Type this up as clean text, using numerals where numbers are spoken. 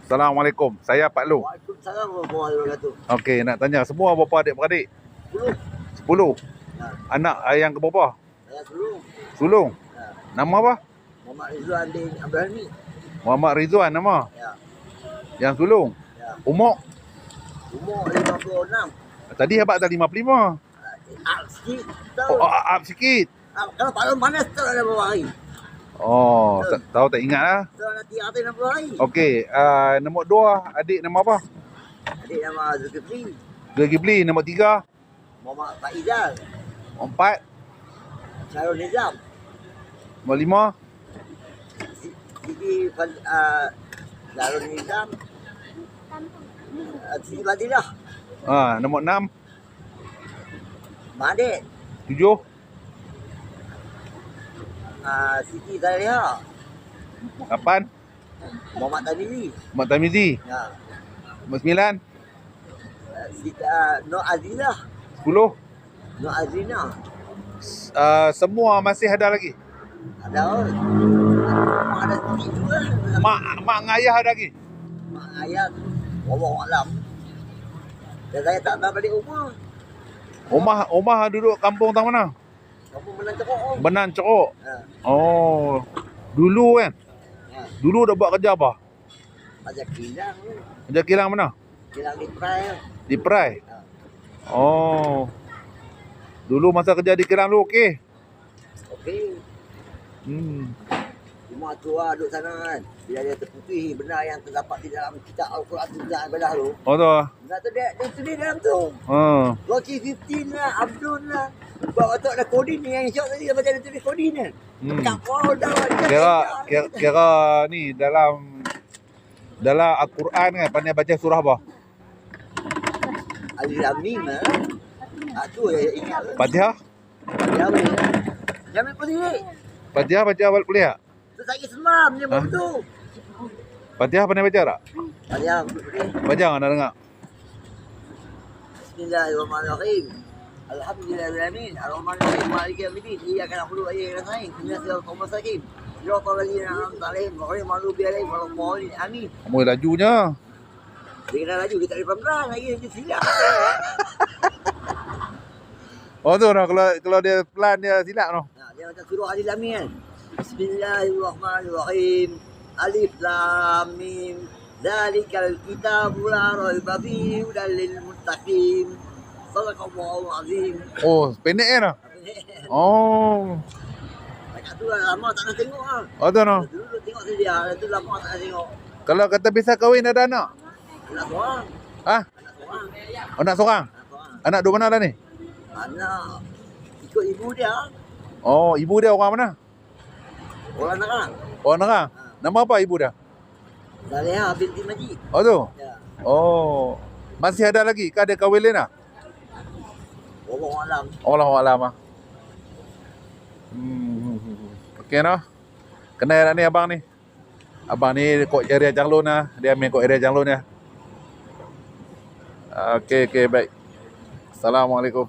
Assalamualaikum. Saya Pak Lu. Waalaikumsalam warahmatullahi wabarakatuh. Okey, nak tanya semua berapa adik-beradik? 10. 10. Ha, Anak yang ke berapa? saya sulung. Sulung. Ha, Nama apa? Muhammad Rizwan bin Abdul Hamid. Muhammad Rizwan nama. Ya. Yang sulung. Ya. Umur? Umur 56. Tadi abang dah 55. Sikit tahu. Oh, up sikit. Kalau paling panas tu ada berapa hari? Oh, tahu tak ingat lah. Tu nanti atas 60 hari. Okey, nombor 2 adik nama apa? Adik nama Zulkifli. Zulkifli. Nombor 3, Muhammad Faizal. nombor 4, Syarul Nizam. nombor 5, Siti Syarul Nizam. Siti Fadilah. nombor 6, Mahathir. 7, Siti Zaliha. 8, Muhammad Tamizi. Mak Tamizi. Ya. Nombor 9, Siti Nur Azilah. 10. Nur Azrina. Semua masih ada lagi. Ada oi. Mak ada sikit juga. Mak dengan ayah ada lagi. Mak ayah wallahu alam. Dan saya tak tahu balik rumah. Omah duduk kampung tang mana? Kamu menang cekok om. Benan Ceruk. Ha. Oh. Dulu kan? Ha. Dulu dah buat kerja apa? Macam kilang ni. Kerja kilang mana? Kilang di Prai. Di Perai. Ha. Oh. Dulu masa kerja di kilang lu okey. Okey. Cuma tua duduk sana kan. Bila dia terputih benda yang terdapat di dalam kitab Al-Quran tu dan Ibadah tu. Oh tu. Benda tu dia tulis dalam tu. Rocky 15 lah, Abdul lah. Bawa tu ada kodin ni yang syok tadi baca dia tulis kodin kan. Tak mau dah. Kira ni dalam Al-Quran kan pandai baca surah apa? Alif Lam Mim lah. Tu saya ingat. Fatihah? Fatihah. Jangan apa sini. Fatihah baca awal kuliah. Tu saya semalam je baru tu. Fatihah pandai baca tak? Fatihah. Baca nak dengar. Bismillahirrahmanirrahim. Alhamdulillahirrahmanirrahim. Ar-Rahmanirrahim. Maliki yaumiddin. Iyyaka na'budu wa iyyaka nasta'in. Ihdinas siratal mustaqim. Siratal ladzina an'amta 'alaihim ghairil maghdubi 'alaihim waladdallin. Amin. Kamu lajunya. Dia kena laju dia tak ada pemerang lagi dia silap. Oh tu noh kalau dia pelan dia silap noh. Nah, dia macam surah Alif Lam Mim kan. Bismillahirrahmanirrahim. Alif Lam Mim. Dzalikal kitabu la raiba fihi hudal lil muttaqin. Shadaqallahul azim. Oh, pendek kan noh. Oh. Dekat tu lama tak nak tengok ah. Oh tu noh. Dulu tengok sedia, tu lama tak nak tengok. Kalau kata bisa kahwin ada anak? Anak seorang. Hah? Anak seorang. Anak seorang? Anak seorang. Anak dua mana dah ni? Anak ikut ibu dia. Oh, ibu dia orang mana? Orang Nerang. Orang Nerang. Nama apa ibu dia? Zaliha binti Majid. Oh tu. Ya. Oh. Masih ada lagi? Kah ada kahwin lain ah? Wallahu alam. Allahuakbar ah. Okey noh. Kenal ni abang ni. Abang ni kok area Janglun lah. Dia main kok area Janglun ya. Okey baik. Assalamualaikum.